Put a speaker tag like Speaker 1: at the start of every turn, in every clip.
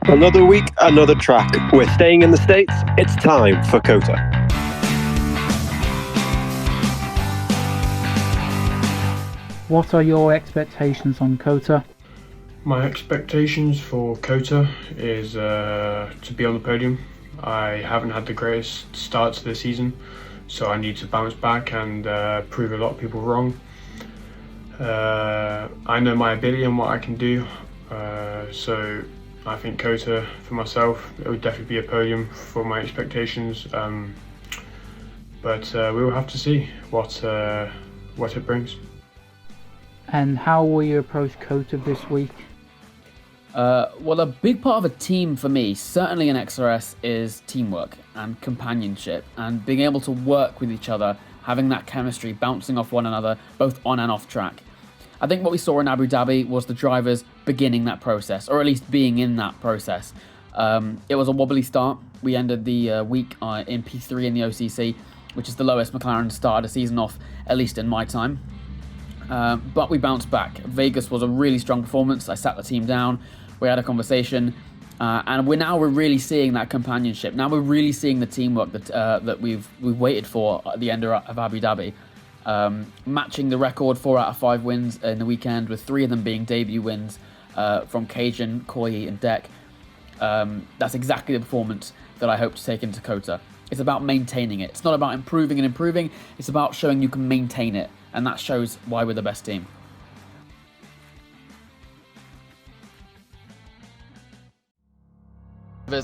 Speaker 1: Another week, another track. We're staying in the States. It's time for COTA.
Speaker 2: What are your expectations on COTA?
Speaker 3: My expectations for COTA is to be on the podium. I haven't had the greatest start to the season, so I need to bounce back and prove a lot of people wrong. I know my ability and what I can do, so I think COTA for myself, it would definitely be a podium for my expectations, but we will have to see what it brings.
Speaker 2: And how will you approach COTA this week?
Speaker 4: Well, a big part of a team for me, certainly in XRS, is teamwork and companionship and being able to work with each other, having that chemistry, bouncing off one another, both on and off track. I think what we saw in Abu Dhabi was the drivers beginning that process, or at least being in that process. It was a wobbly start. We ended the week in P3 in the OCC, which is the lowest McLaren started a season off, at least in my time. But we bounced back. Vegas was a really strong performance. I sat the team down, we had a conversation, and we're really seeing that companionship. Now we're really seeing the teamwork that we've waited for at the end of Abu Dhabi. Matching the record 4 out of 5 wins in the weekend, with 3 of them being debut wins from Cajun, Koyi and Deck. That's exactly the performance that I hope to take into COTA. It's about maintaining it. It's not about improving, it's about showing you can maintain it, and that shows why we're the best team.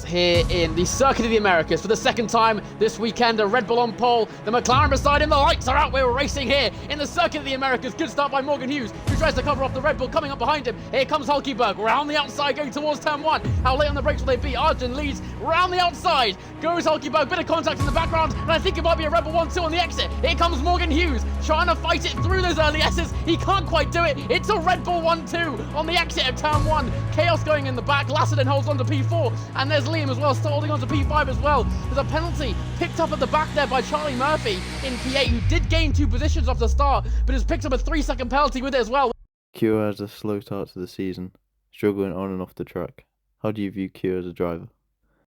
Speaker 5: Here in the Circuit of the Americas for the second time this weekend, a Red Bull on pole, the McLaren beside him, the lights are out, we're racing here in the Circuit of the Americas. Good start by Morgan Hughes, who tries to cover off the Red Bull coming up behind him. Here comes Hulkenberg round the outside going towards turn 1. How late on the brakes will they be? Arjun leads round the outside, goes Hulkenberg, bit of contact in the background, and I think it might be a Red Bull 1-2 on the exit. Here comes Morgan Hughes trying to fight it through those early S's, he can't quite do it. It's a Red Bull 1-2 on the exit of turn 1. Chaos going in the back, Lasserdon holds on to P4, and there's Liam as well, holding on to P5 as well. There's a penalty picked up at the back there by Charlie Murphy in P8, who did gain 2 positions off the start, but has picked up a 3-second penalty with it as well.
Speaker 6: Kyo has a slow start to the season, struggling on and off the track. How do you view Kyo as a driver?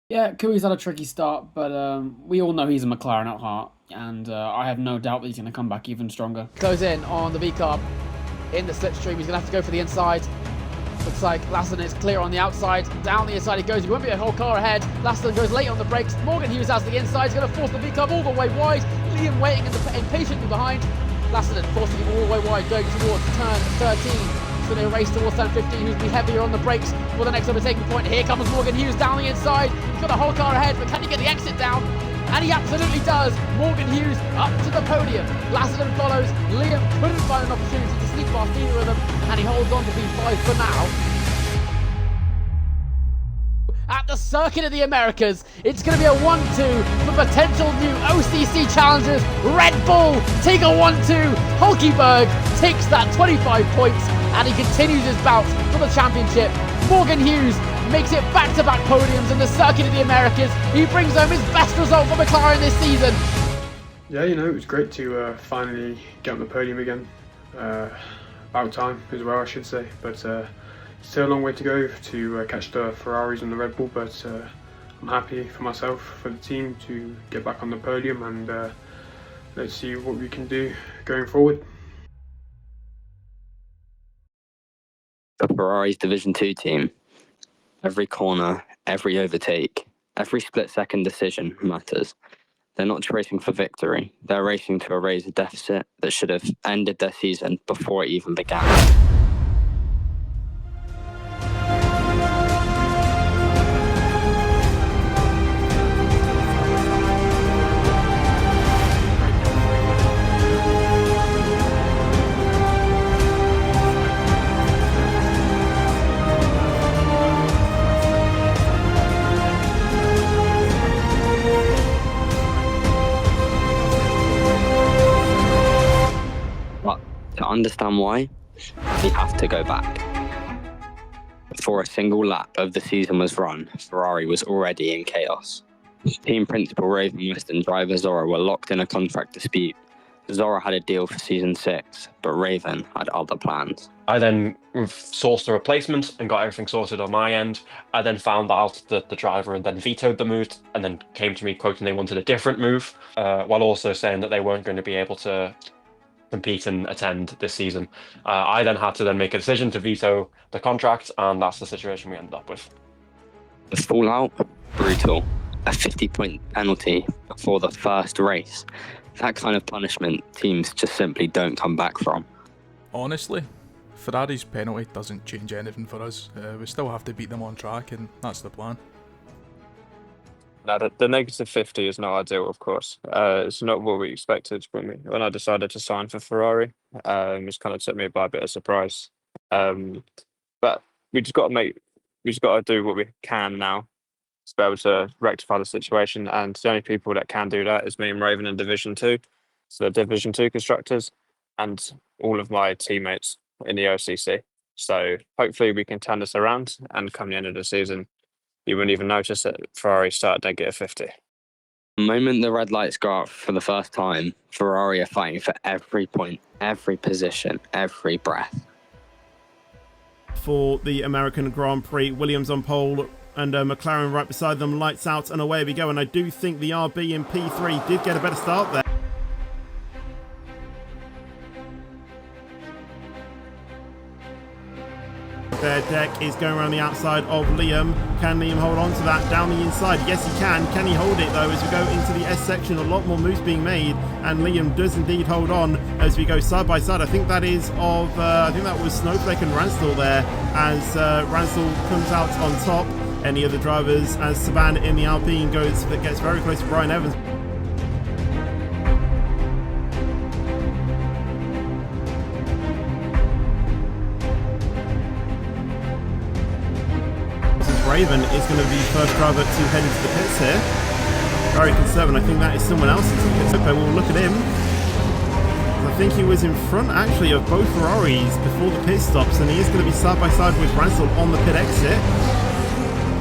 Speaker 4: Yeah, Kui's had a tricky start, but we all know he's a McLaren at heart, and I have no doubt that he's going to come back even stronger.
Speaker 5: Goes in on the V-carb in the slipstream. He's going to have to go for the inside. Looks like Lasserdon is clear on the outside. Down the inside he goes. He won't be a whole car ahead. Lasserdon goes late on the brakes. Morgan Hughes has the inside. He's going to force the V-carb all the way wide. Liam waiting impatiently behind. Lasserdon forcing him all the way wide, going towards turn 13. It's going to race towards turn 15. Who's be heavier on the brakes for the next overtaking point. Here comes Morgan Hughes down the inside. He's got a whole car ahead, but can he get the exit down? And he absolutely does. Morgan Hughes up to the podium. Lasserdon follows. Liam couldn't find an opportunity to sneak past either of them, and he holds on to P5 for now. At the Circuit of the Americas, it's going to be a 1-2 for potential new OCC challengers. Red Bull take a 1-2. Hulkenberg takes that 25 points, and he continues his bout for the championship. Morgan Hughes makes it back-to-back podiums in the Circuit of the Americas. He brings home his best result for McLaren this season.
Speaker 3: Yeah, it was great to finally get on the podium again. About time as well, I should say, but still a long way to go to catch the Ferraris and the Red Bull, but I'm happy for myself, for the team, to get back on the podium, and let's see what we can do going forward.
Speaker 7: The Ferrari's Division 2 team. Every corner, every overtake, every split-second decision matters. They're not just racing for victory, they're racing to erase a deficit that should have ended their season before it even began. To understand why, we have to go back. Before a single lap of the season was run, Ferrari was already in chaos. Team principal Raven West and driver Zora were locked in a contract dispute. Zora had a deal for season 6, but Raven had other plans.
Speaker 8: I then sourced a replacement and got everything sorted on my end. I then found out that the driver and then vetoed the move and then came to me quoting they wanted a different move, while also saying that they weren't going to be able to compete and attend this season. I then had to then make a decision to veto the contract, and that's the situation we ended up with.
Speaker 7: The fallout, brutal. A 50-point penalty before the first race. That kind of punishment teams just simply don't come back from.
Speaker 9: Honestly, Ferrari's penalty doesn't change anything for us. We still have to beat them on track, and that's the plan.
Speaker 10: No, the negative 50 is not ideal, of course. It's not what we expected when I decided to sign for Ferrari. It's kind of took me by a bit of surprise. But we just got to do what we can now to be able to rectify the situation. And the only people that can do that is me and Raven in Division 2. So the Division 2 constructors and all of my teammates in the OCC. So hopefully we can turn this around, and come the end of the season, you wouldn't even notice that Ferrari started negative 50.
Speaker 7: The moment the red lights go up for the first time, Ferrari are fighting for every point, every position, every breath.
Speaker 11: For the American Grand Prix, Williams on pole and McLaren right beside them, lights out and away we go. And I do think the RB in P3 did get a better start there. Their deck is going around the outside of Liam. Can Liam hold on to that down the inside? Yes, he can. Can he hold it though? As we go into the S section, a lot more moves being made, and Liam does indeed hold on as we go side by side. I think that is of, I think that was Snowflake and Ransdell there, as Ransdell comes out on top. Any other drivers, as Saban in the Alpine gets very close to Brian Evans. Raven is going to be the first driver to head into the pits here. Very concerned. I think that is someone else into the pits. Okay, we'll look at him. I think he was in front actually of both Ferraris before the pit stops, and he is going to be side by side with Ransdell on the pit exit.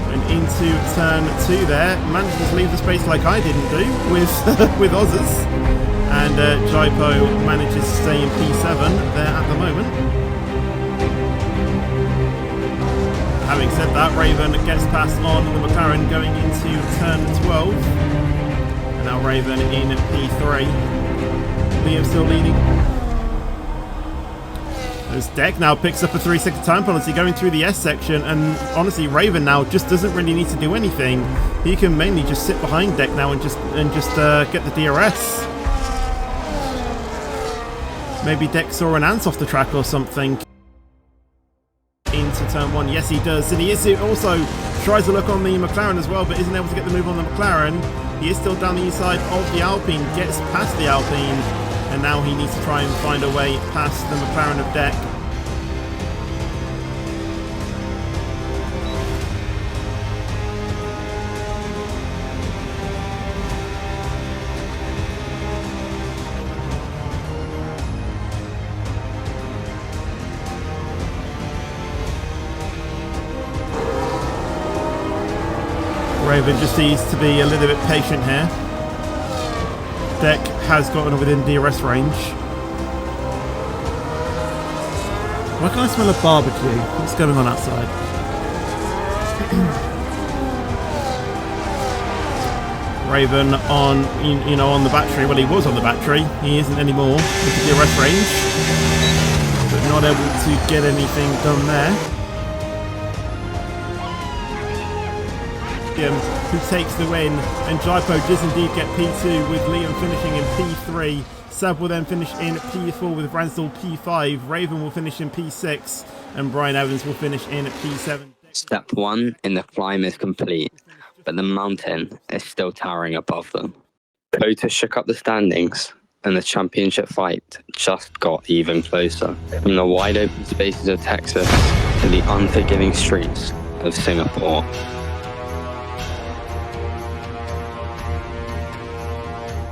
Speaker 11: And into turn 2 there. Manages to leave the space like I didn't do with with Ozzers. And Jaipo manages to stay in P7 there at the moment. Having said that, Raven gets past on the McLaren going into turn 12. And now Raven in P3. Liam still leading. As Deck now picks up a 3-second time penalty going through the S section, and honestly Raven now just doesn't really need to do anything. He can mainly just sit behind Deck now and just get the DRS. Maybe Deck saw an ant off the track or something. Into turn 1, yes he does, and he is also tries to look on the McLaren as well, but isn't able to get the move on the McLaren. He is still down the inside of the Alpine, gets past the Alpine, and now he needs to try and find a way past the McLaren of Deck. Raven just needs to be a little bit patient here. Deck has gotten within DRS range. Why can I smell a barbecue? What's going on outside? Raven on, on the battery. Well, he was on the battery. He isn't anymore with the DRS range, but not able to get anything done there. Who takes the win, and Jaipo does indeed get P2 with Liam finishing in P3. Seb will then finish in P4 with Ransdell P5. Raven will finish in P6, and Brian Evans will finish in P7.
Speaker 7: Step 1 in the climb is complete, but the mountain is still towering above them. COTA shook up the standings, and the championship fight just got even closer. From the wide open spaces of Texas to the unforgiving streets of Singapore.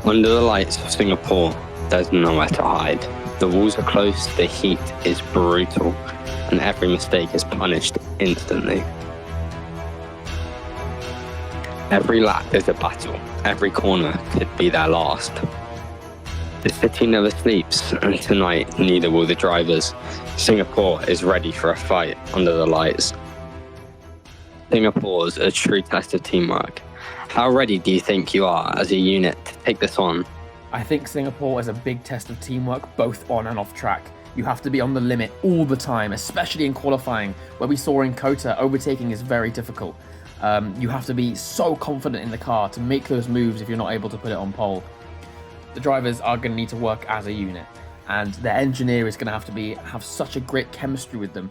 Speaker 7: Under the lights of Singapore, there's nowhere to hide. The walls are close, the heat is brutal, and every mistake is punished instantly. Every lap is a battle, every corner could be their last. The city never sleeps, and tonight neither will the drivers. Singapore is ready for a fight under the lights. Singapore's a true test of teamwork. How ready do you think you are as a unit to take this on?
Speaker 4: I think Singapore is a big test of teamwork, both on and off track. You have to be on the limit all the time, especially in qualifying, where we saw in Kota, overtaking is very difficult. You have to be so confident in the car to make those moves if you're not able to put it on pole. The drivers are going to need to work as a unit, and the engineer is going to have such a great chemistry with them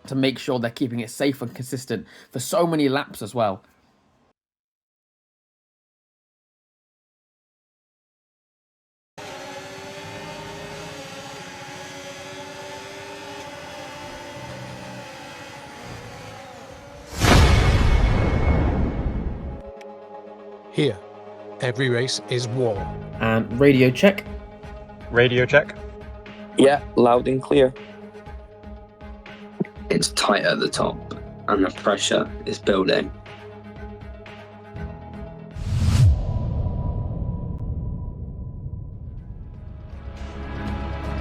Speaker 4: to make sure they're keeping it safe and consistent for so many laps as well.
Speaker 12: Here, every race is war.
Speaker 2: And radio check.
Speaker 8: Radio check.
Speaker 10: Yeah, loud and clear.
Speaker 7: It's tight at the top, and the pressure is building.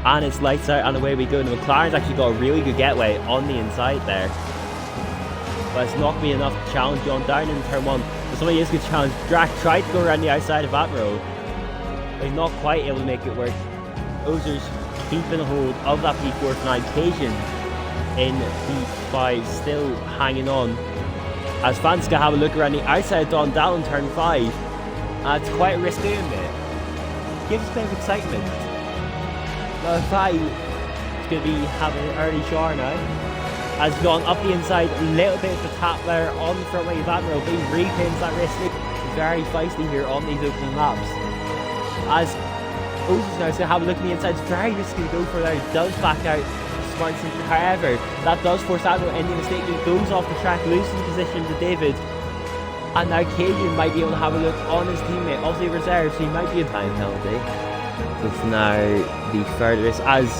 Speaker 13: And it's lights out and away we go. And the McLaren's actually got a really good getaway on the inside there. But it's not going to be enough to challenge John down in turn 1. But somebody is going to challenge. Drac tried to go around the outside of Admiral, but he's not quite able to make it work. Ozer's keeping a hold of that P4 for now. Cajun in P5 still hanging on. As fans can have a look around the outside of Don Dal in turn 5. It's quite a risk doing it. Gives us a bit of excitement. The 5 is going to be having an early shower now. Has gone up the inside, a little bit of the tap there on the front way of Admiral, but he repins that wrist. Very feisty here on these opening laps. As Ozer's now going to have a look at the inside, it's very risky to go for there. He does back out, smart decision. However, that does force Admiral into a mistake. He goes off the track, losing position to David. And now Cajun might be able to have a look on his teammate, obviously reserved, so he might be a time penalty. So it's now the furthest, as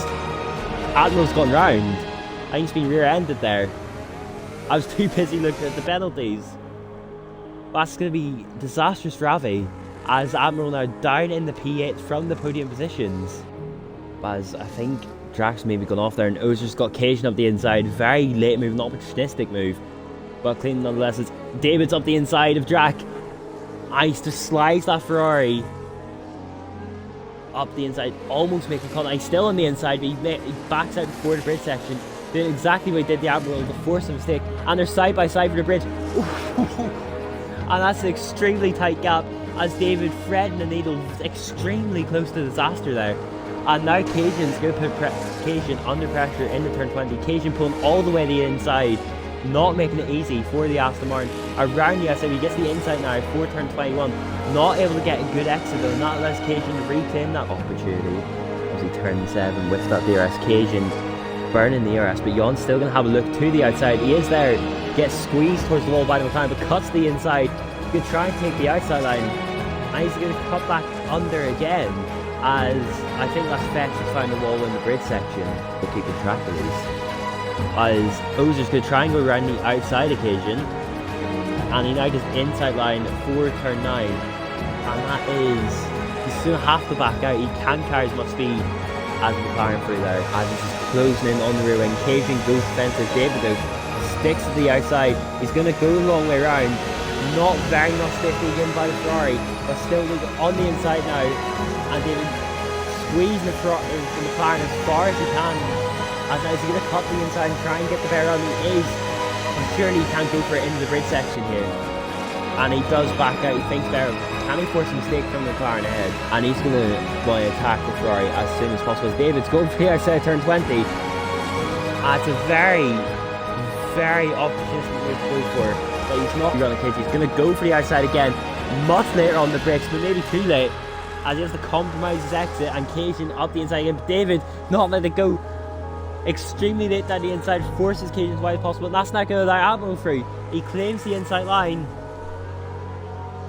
Speaker 13: Admiral's gone round. I think he's been rear-ended there. I was too busy looking at the penalties. That's going to be disastrous for Avi, as Admiral now down in the P8 from the podium positions. As I think Drac's maybe gone off there, and Ozer's got Cajun up the inside. Very late move, not opportunistic move, but clean nonetheless. As David's up the inside of Drac. Ice just slides that Ferrari up the inside, almost making contact. He's still on the inside, but he backs out before the bridge section. Did exactly what he did the Admiral to force a mistake, and they're side by side for the bridge. And that's an extremely tight gap, as David threading the needle extremely close to disaster there. And now Cajun's going to put Cajun under pressure into turn 20. Cajun pulling all the way to the inside, not making it easy for the Aston Martin. Around the outside, he gets the inside now for turn 21. Not able to get a good exit though, and that allows Cajun to reclaim that opportunity. Obviously turn 7 with that DRS. Cajun burning the DRS, but Jan's still going to have a look to the outside. He is there, gets squeezed towards the wall by the McLaren, but cuts the inside. He's going to try and take the outside line, and he's going to cut back under again, as I think that's Fetch has found the wall in the bridge section. We'll keep the track at least. As Ozer's going to try and go around the outside occasion, and he now gets inside line for turn 9, and that is, he's going to have to back out. He can carry as much speed as McLaren through there, as he's just closing in on the rear wing. Cajun goes defensive. David though sticks to the outside. He's going to go the long way around. Not very much safety again by the Ferrari, but still on the inside now. And David squeezing the McLaren as far as he can. As now he's going to cut the inside and try and get the better on. He is, but surely he can't go for it into the bridge section here. And he does back out. He thinks better. Can he force a mistake from the McLaren ahead? And he's going to want to attack the Ferrari as soon as possible. David's going for the outside turn 20. It's a very, very opportunistic move to go for. But he's not running cage. He's going to go for the outside again. Much later on the brakes, but maybe too late. As he has to compromise his exit, and Cajun up the inside again. But David not letting it go. Extremely late down the inside, forces Cajun as wide as possible. And that's not going to allow Admiral through. He claims the inside line.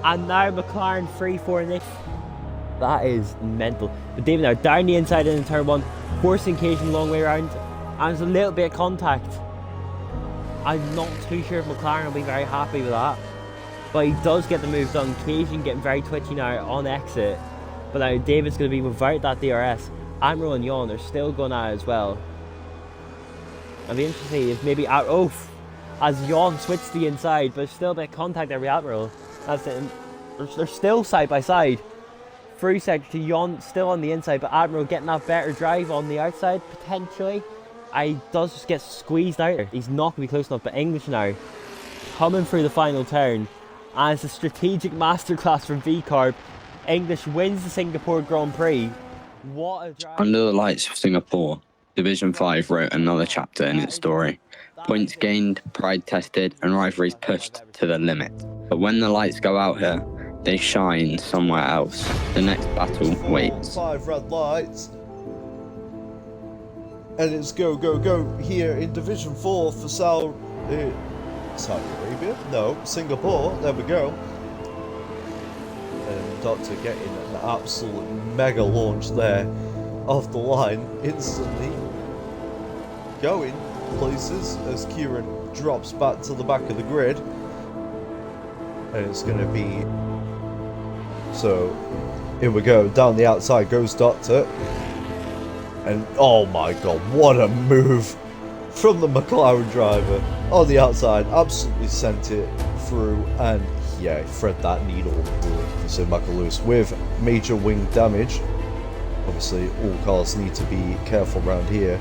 Speaker 13: And now McLaren free for Nick. That is mental. But David now down the inside in turn 1, forcing Cajun a long way around. And there's a little bit of contact. I'm not too sure if McLaren will be very happy with that. But he does get the move done. Cajun getting very twitchy now on exit. But now David's going to be without that DRS. Admiral and Jan are still going at it as well. I'd be interested to see if maybe as Jan switched to the inside, but still a bit of contact there with Admiral. That's it. They're still side by side. Through sector to Jan still on the inside, but Admiral getting that better drive on the outside potentially. He does just get squeezed out. He's not going to be close enough, but English now coming through the final turn. And it's a strategic masterclass from V-Carb. English wins the Singapore Grand Prix. What a drive.
Speaker 7: Under the lights of Singapore, Division 5 wrote another chapter in its story. Points gained, pride tested, and rivalries pushed to the limit. But when the lights go out here, they shine somewhere else. The next battle waits.
Speaker 14: 5 red lights. And it's go, go, go here in Division 4 for Saudi Arabia? No, Singapore. There we go. And Doctor getting an absolute mega launch there off the line instantly. Going places as Kieran drops back to the back of the grid. And it's going to be... So, here we go. Down the outside goes Doctor. And oh my god, what a move from the McLaren driver on the outside. Absolutely sent it through, and yeah, thread that needle for Sir Michael Lewis with major wing damage. Obviously, all cars need to be careful around here.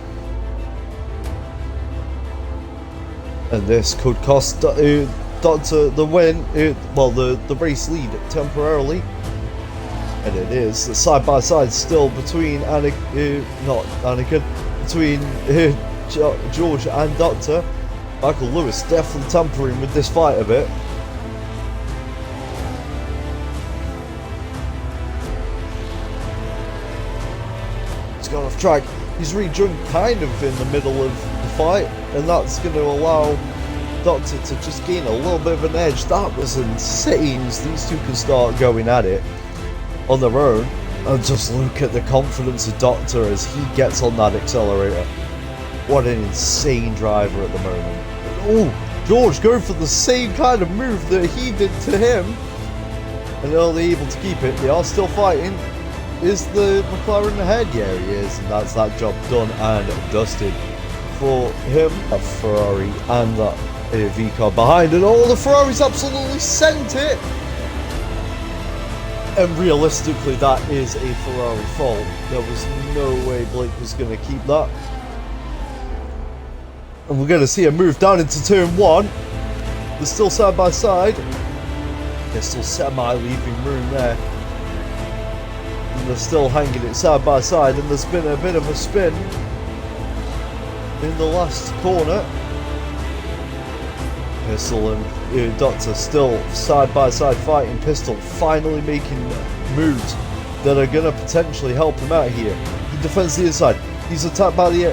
Speaker 14: And this could cost Doctor the win, the race lead temporarily. And it is the side-by-side still between between George and Doctor. Michael Lewis definitely tampering with this fight a bit. He's gone off track. He's rejoined kind of in the middle of the fight, and that's going to allow Doctor to just gain a little bit of an edge. That was insane. These two can start going at it on their own, and just look at the confidence of Doctor as he gets on that accelerator. What an insane driver at the moment. Oh, George going for the same kind of move that he did to him, and are they able to keep it? They are still fighting. Is the McLaren ahead? Yeah, he is, and that's that job done and dusted for him. A Ferrari and that V-car behind, and the Ferraris absolutely sent it. And realistically, that is a Ferrari fault. There was no way Blake was going to keep that. And we're going to see a move down into turn 1. They're still side by side. They're still semi-leaving room there. And they're still hanging it side by side. And there's been a bit of a spin in the last corner. Pistol and Doctor still side by side fighting. Pistol finally making moves that are going to potentially help him out here. He defends the inside. He's attacked by the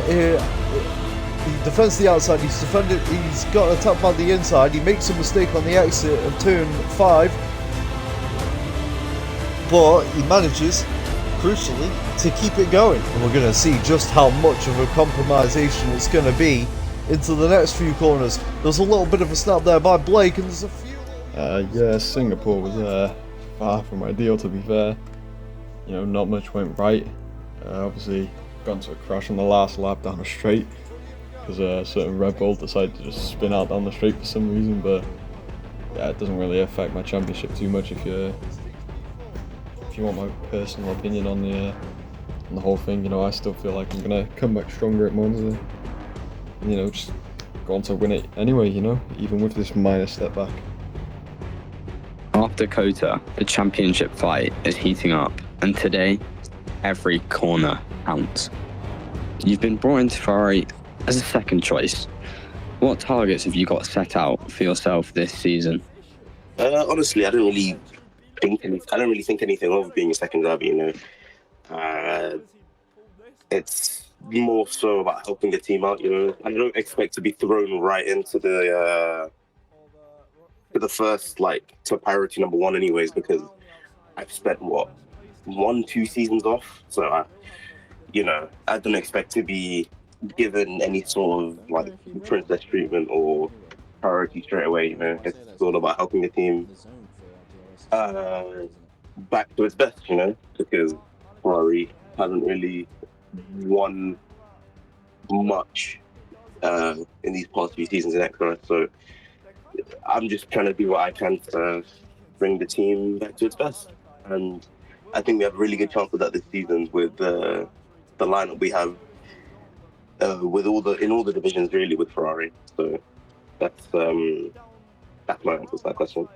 Speaker 14: he defends the outside. He's got attacked by the inside. He makes a mistake on the exit of turn 5, but he manages, crucially, to keep it going. And we're going to see just how much of a compromisation it's going to be into the next few corners. There's a little bit of a snap there by Blake, and there's a few...
Speaker 15: Yeah, Singapore was far from ideal, to be fair. You know, not much went right. Obviously, got into a crash on the last lap down the straight, because a certain Red Bull decided to just spin out down the straight for some reason, but yeah, it doesn't really affect my championship too much if you want my personal opinion on the whole thing. You know, I still feel like I'm going to come back stronger at Monza. You know, just go on to win it anyway, you know, even with this minor step back.
Speaker 7: After Kota, the championship fight is heating up, and today, every corner counts. You've been brought into Ferrari as a second choice. What targets have you got set out for yourself this season?
Speaker 16: Honestly, I don't really think anything of being a second driver, you know. It's more so about helping the team out, you know. I don't expect to be thrown right into the first, to priority number 1 anyways, because I've spent 1-2 seasons off, so I don't expect to be given any sort of princess treatment or priority straight away, you know. It's all about helping the team. back to its best, because Ferrari hasn't really won much in these past few seasons in XRS. So I'm just trying to do what I can to bring the team back to its best. And I think we have a really good chance of that this season with the lineup we have with in all the divisions really with Ferrari. So that's my answer to that question.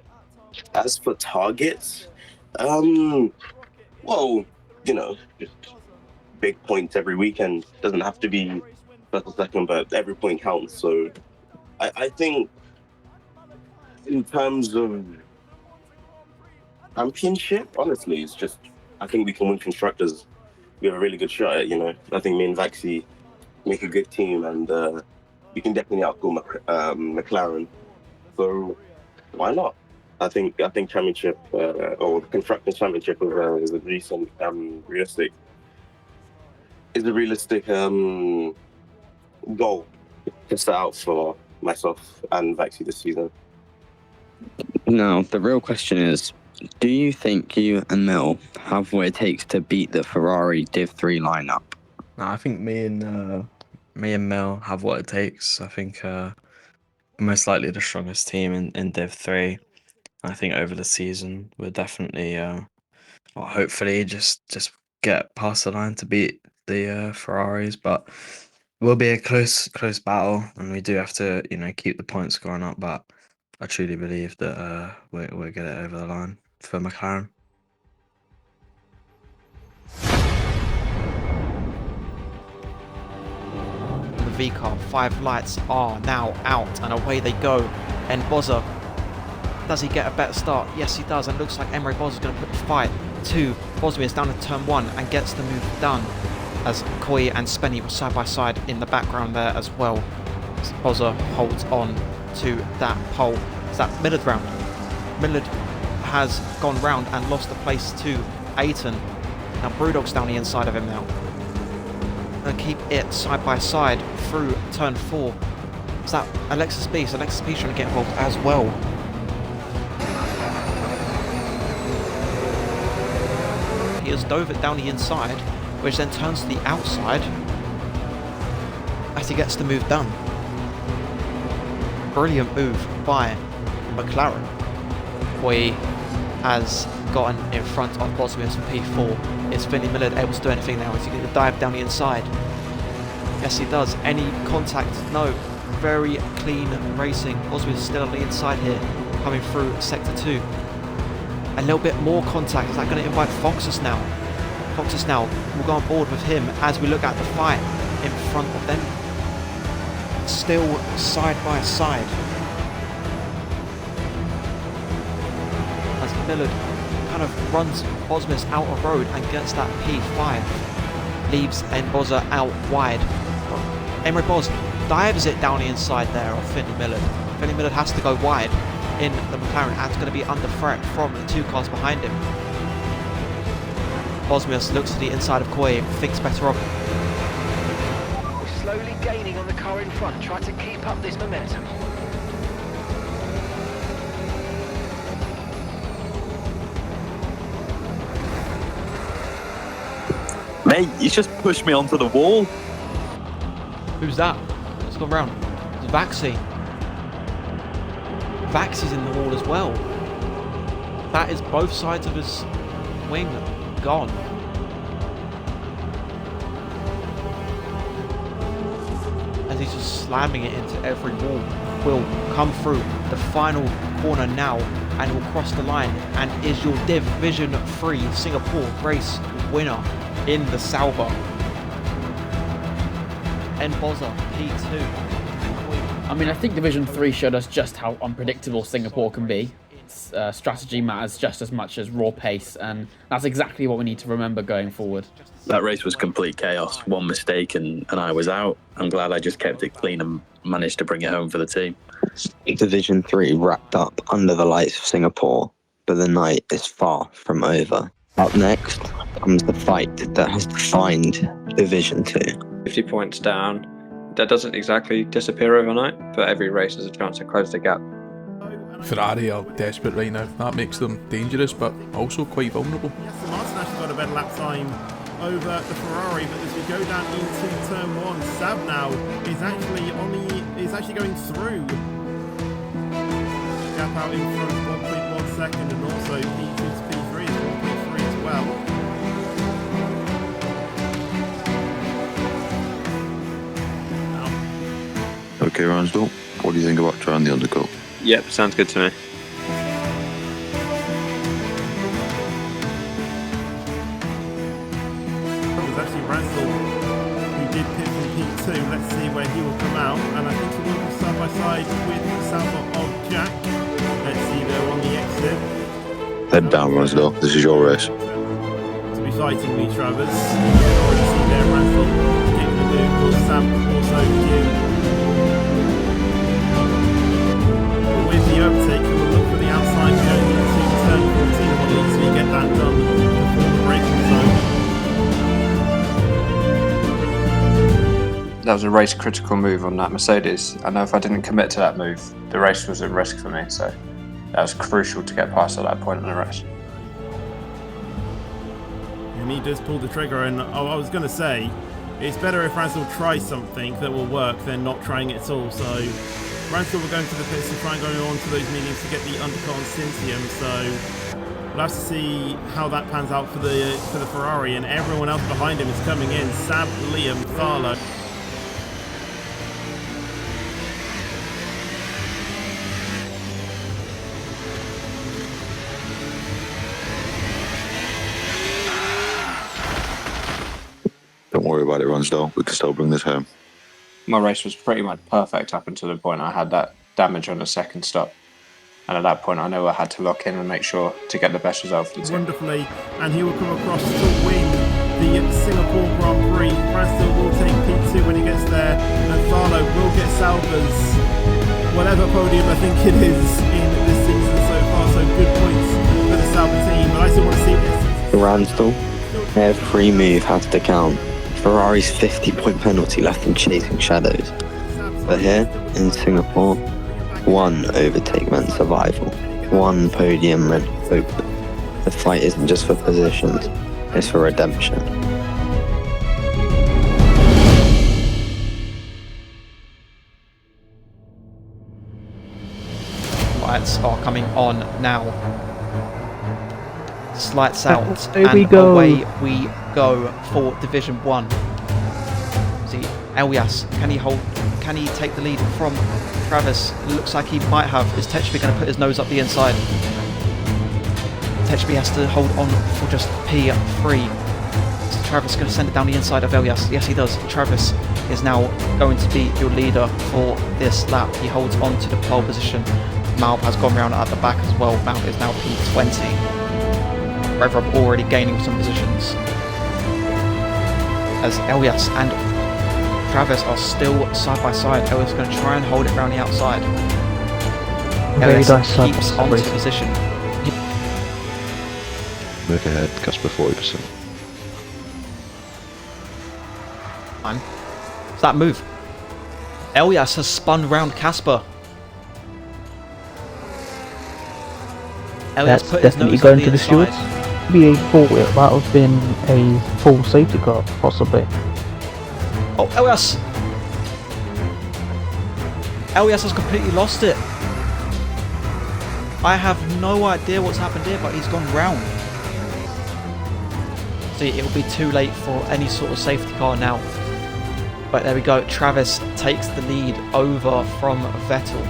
Speaker 16: As for targets, well, just big points every weekend. Doesn't have to be first or second, but every point counts. So I think in terms of championship, honestly, it's just I think we can win constructors. We have a really good shot at it, I think me and Vaxi make a good team, and we can definitely outgo McLaren. So why not? I think championship or the constructors championship is a recent realistic goal to set out for myself and Vaxi this season.
Speaker 7: Now, the real question is, do you think you and Mel have what it takes to beat the Ferrari Div 3 lineup?
Speaker 17: No, I think me and Mel have what it takes. I think most likely the strongest team in Div 3. I think over the season we're definitely, hopefully just get past the line to beat the Ferraris, but it will be a close battle, and we do have to keep the point scoring up. But I truly believe that we'll get it over the line for McLaren.
Speaker 18: The V-car, 5 lights are now out and away they go. And Bozza, does he get a better start? Yes, he does, and it looks like Emre Bozza's going to put the fight to Bosmius down to turn 1 and gets the move done, as Koi and Spenny were side by side in the background there as well. Bozza holds on to that pole. It's that Millard round. Millard has gone round and lost the place to Aiton. Now Brewdog's down the inside of him now. Gonna keep it side by side through turn 4. Is that Alexis B? So Alexis B's trying to get involved as well. He has dove it down the inside, which then turns to the outside as he gets the move done. Brilliant move by McLaren. Koi has gotten in front of Bosmius for P4. Is Finley Millard able to do anything now? Is he going to dive down the inside? Yes, he does. Any contact? No. Very clean racing. Bosmius is still on the inside here, coming through sector 2. A little bit more contact. Is that going to invite Foxus now? Foxus now will go on board with him as we look at the fight in front of them. Still side by side. As Millard kind of runs Bosmius out of road and gets that P5. Leaves Bozza out wide. Emre Boz dives it down the inside there of Finley Millard. Finley Millard has to go wide in the McLaren and is going to be under threat from the 2 cars behind him. Bosmius looks to the inside of Koi and thinks better of it.
Speaker 19: We're slowly gaining on the car in front. Try to keep up this momentum.
Speaker 20: Mate, you just pushed me onto the wall.
Speaker 18: Who's that? Let's go round. It's Vaxi. Vaxi's in the wall as well. That is both sides of his wing gone. As he's just slamming it into every wall. Will come through the final corner now and will cross the line and is your Division 3 Singapore race winner in the Sauber. Bozza, P2.
Speaker 4: I mean, I think Division 3 showed us just how unpredictable Singapore can be. Strategy matters just as much as raw pace, and that's exactly what we need to remember going forward.
Speaker 20: That race was complete chaos. One mistake and I was out. I'm glad I just kept it clean and managed to bring it home for the team.
Speaker 7: Division 3 wrapped up under the lights of Singapore, but the night is far from over. Up next comes the fight that has defined Division 2.
Speaker 10: 50 points down. That doesn't exactly disappear overnight, but every race has a chance to close the gap.
Speaker 11: And
Speaker 9: Ferrari are desperate right now. That makes them dangerous, but also quite vulnerable.
Speaker 11: Aston Martin actually got a better lap time over the Ferrari, but as we go down into turn 1, Sab now is actually going through. Gap out in front, 1.1 second, and also P2 to P3 is 1.3 as well.
Speaker 21: Okay, Ransdell, what do you think about trying the undercut?
Speaker 10: Yep, sounds good to me.
Speaker 11: It was actually Ransdell who did pit from P2. Let's see where he will come out, and I think he will be side by side with Salva of Jack. Let's see, they're on the exit.
Speaker 21: Head down, Ransdell. This is your race.
Speaker 11: To be fighting me, Travers. You can already see there Ransdell getting the move. Will Sam also give? But with the overtake, he will look for the outside going into turn 14 on lead, so you get that done before the braking zone.
Speaker 10: That was a race critical move on that Mercedes. I know if I didn't commit to that move, the race was at risk for me, so that was crucial to get past at that point in the race.
Speaker 11: And he does pull the trigger, and I was going to say, it's better if Ransdell tries something that will work than not trying it at all. So Ransdell will go into the pits to try and go on to those mediums to get the undercut on Cyntium. So we'll have to see how that pans out for the Ferrari, and everyone else behind him is coming in. Sab, Liam, Tharlo.
Speaker 21: Don't worry about it, Ransdell. We can still bring this home.
Speaker 10: My race was pretty much perfect up until the point I had that damage on the second stop. And at that point, I knew I had to lock in and make sure to get the best result for the team.
Speaker 11: Wonderfully, and he will come across to win the Singapore Grand Prix. Ransdell will take P2 when he gets there, and Tharlo will get Salva's whatever podium I think it is in this season so far. So good points for the Salva team, but I still want to see this.
Speaker 7: Ransdell, every move has to count. Ferrari's 50-point penalty left them chasing shadows. But here, in Singapore, one overtake meant survival. One podium meant hope. The fight isn't just for positions, it's for redemption.
Speaker 18: Lights are coming on now. Lights out,
Speaker 2: Here
Speaker 18: and
Speaker 2: we go.
Speaker 18: away we go for Division 1. See, Elias, can he take the lead from Travis? It looks like he might have. Is Techby going to put his nose up the inside? Techby has to hold on for just P3. Is Travis going to send it down the inside of Elias? Yes, he does. Travis is now going to be your leader for this lap. He holds on to the pole position. Malb has gone round at the back as well. Malb is now P20. Reverb already gaining some positions, as Elias and Travis are still side by side. Elias is going to try and hold it around the outside. Elias keeps onto position.
Speaker 21: Look ahead, Casper 40%.
Speaker 18: It's that move. Elias has spun round Casper. Elias
Speaker 2: That's
Speaker 18: put his
Speaker 2: definitely
Speaker 18: nose
Speaker 2: going
Speaker 18: on the
Speaker 2: to the
Speaker 18: inside.
Speaker 2: stewards. Maybe they thought it might have been a full safety car, possibly.
Speaker 18: Oh, Elias! Elias has completely lost it. I have no idea what's happened here, but he's gone round. See, it'll be too late for any sort of safety car now. But there we go. Travis takes the lead over from Vettel.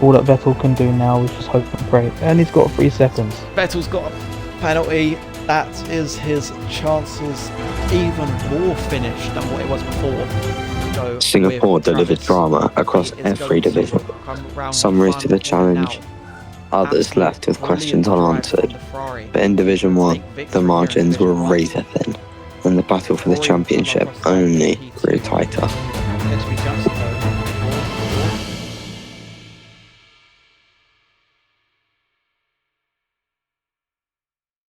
Speaker 2: All that Vettel can do now is just hope and pray. And he's got 3 seconds.
Speaker 18: Vettel's got a penalty. That is his chances even more finished than what it was before.
Speaker 7: Singapore delivered drama across every division. Some rose to the challenge, others left with questions unanswered. But in Division 1, the margins were razor thin, and the battle for the championship only grew tighter.
Speaker 18: Let's be just though.